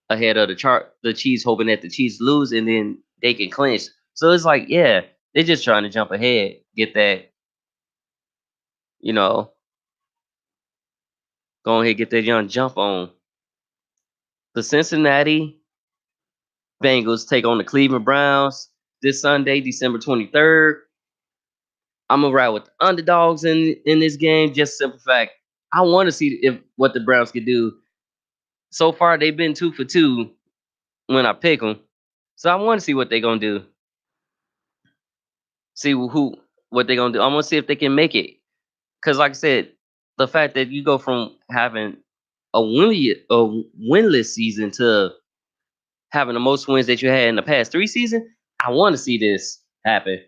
ahead of the Chiefs, hoping that the Chiefs lose and then they can clinch. So it's like, yeah, they're just trying to jump ahead, get that, go ahead, get that young jump on. The Cincinnati Bengals take on the Cleveland Browns this Sunday, December 23rd. I'm gonna ride with the underdogs in this game. Just simple fact, I want to see what the Browns can do. So far, they've been 2 for 2 when I pick them, so I want to see what they're gonna do. See what they're gonna do. I want to see if they can make it. Because, like I said, the fact that you go from having a winless season to having the most wins that you had in the past 3 seasons, I want to see this happen.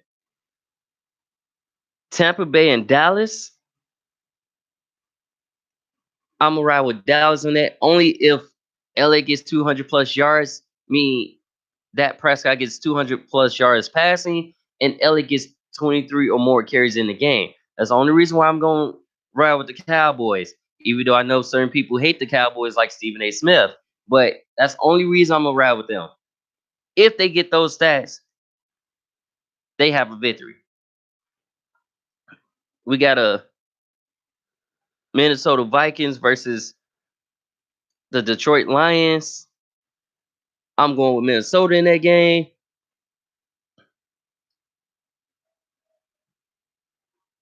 Tampa Bay and Dallas. I'm gonna ride with Dallas on that. Only if LA gets 200 plus yards. That Prescott gets 200 plus yards passing, and LA gets 23 or more carries in the game. That's the only reason why I'm going to ride with the Cowboys. Even though I know certain people hate the Cowboys, like Stephen A. Smith, but that's the only reason I'm gonna ride with them. If they get those stats, they have a victory. We got a Minnesota Vikings versus the Detroit Lions. I'm going with Minnesota in that game.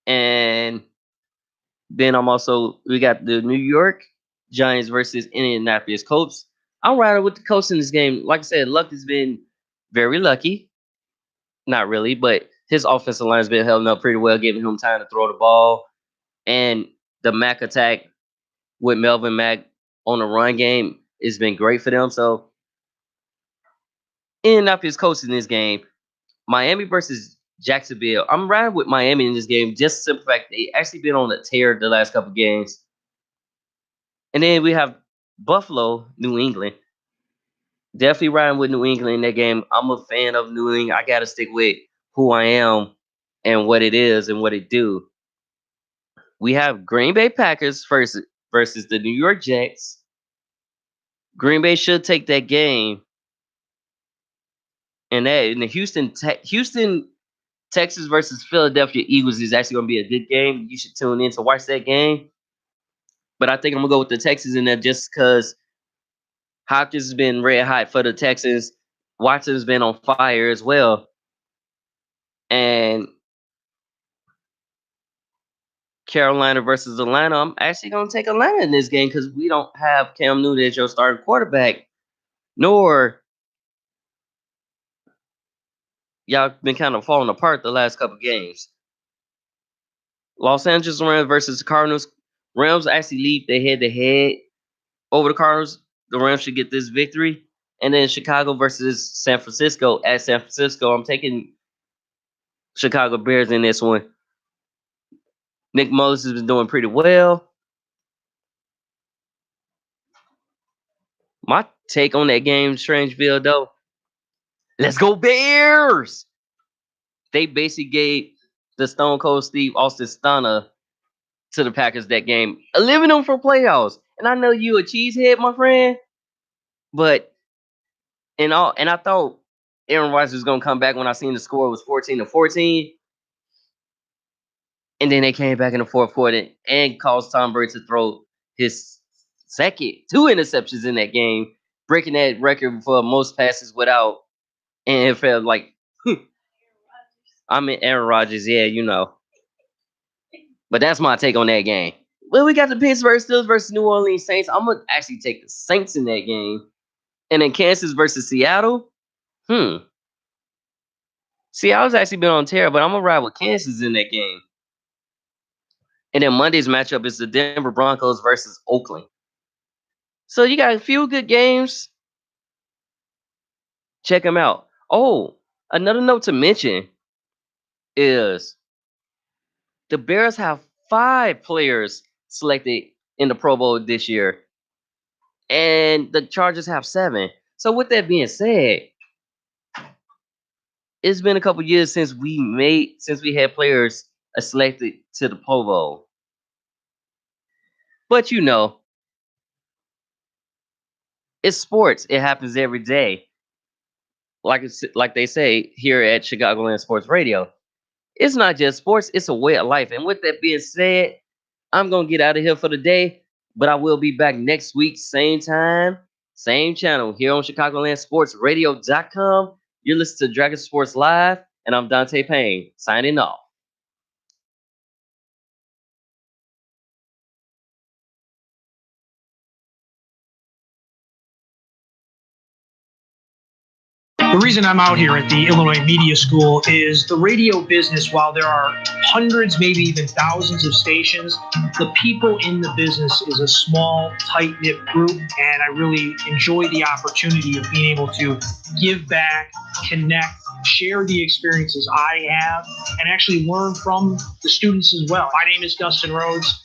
And then we got the New York Giants versus Indianapolis Colts. I'm riding with the Colts in this game. Like I said, Luck has been very lucky. Not really, but his offensive line has been held up pretty well, giving him time to throw the ball. And the Mac attack with Melvin Mack on the run game has been great for them. So Indianapolis Colts in this game. Miami versus Jacksonville. I'm riding with Miami in this game. Just the simple fact they actually been on a tear the last couple games. And then we have Buffalo, New England. Definitely riding with New England in that game. I'm a fan of New England. I got to stick with who I am and what it is and what it do. We have Green Bay Packers versus the New York Jets. Green Bay should take that game. And the Houston, Texas versus Philadelphia Eagles is actually going to be a good game. You should tune in to watch that game. But I think I'm going to go with the Texans in there just because Hopkins has been red hot for the Texans. Watson's been on fire as well. And Carolina versus Atlanta, I'm actually going to take Atlanta in this game because we don't have Cam Newton as your starting quarterback, nor y'all been kind of falling apart the last couple games. Los Angeles Rams versus the Cardinals. Rams actually lead their head-to-head over the Cardinals. The Rams should get this victory. And then Chicago versus San Francisco. At San Francisco, I'm taking Chicago Bears in this one. Nick Mullins has been doing pretty well. My take on that game, Strangeville, though, let's go Bears! They basically gave the Stone Cold Steve Austin Stunner to the Packers that game, eliminating them for playoffs. And I know you a cheesehead, my friend, but and I thought Aaron Rodgers was gonna come back when I seen the score was 14-14. And then they came back in the fourth quarter and caused Tom Brady to throw his second 2 interceptions in that game, breaking that record for most passes without NFL. Like, I mean, Aaron Rodgers, yeah, you know. But that's my take on that game. Well, we got the Pittsburgh Steelers versus New Orleans Saints. I'm going to actually take the Saints in that game. And then Kansas versus Seattle. Seattle's actually been on tear, but I'm going to ride with Kansas in that game. And then Monday's matchup is the Denver Broncos versus Oakland. So you got a few good games. Check them out. Oh, another note to mention is the Bears have 5 players selected in the Pro Bowl this year. And the Chargers have 7. So with that being said, it's been a couple years since we had players selected to the Pro Bowl. But you know, it's sports. It happens every day. Like they say here at Chicagoland Sports Radio. It's not just sports, it's a way of life. And with that being said, I'm going to get out of here for the day. But I will be back next week, same time, same channel, here on ChicagolandSportsRadio.com. You're listening to Dragon Sports Live, and I'm Dante Payne, signing off. The reason I'm out here at the Illinois Media School is the radio business, while there are hundreds, maybe even thousands of stations, the people in the business is a small, tight-knit group, and I really enjoy the opportunity of being able to give back, connect, share the experiences I have, and actually learn from the students as well. My name is Dustin Rhodes.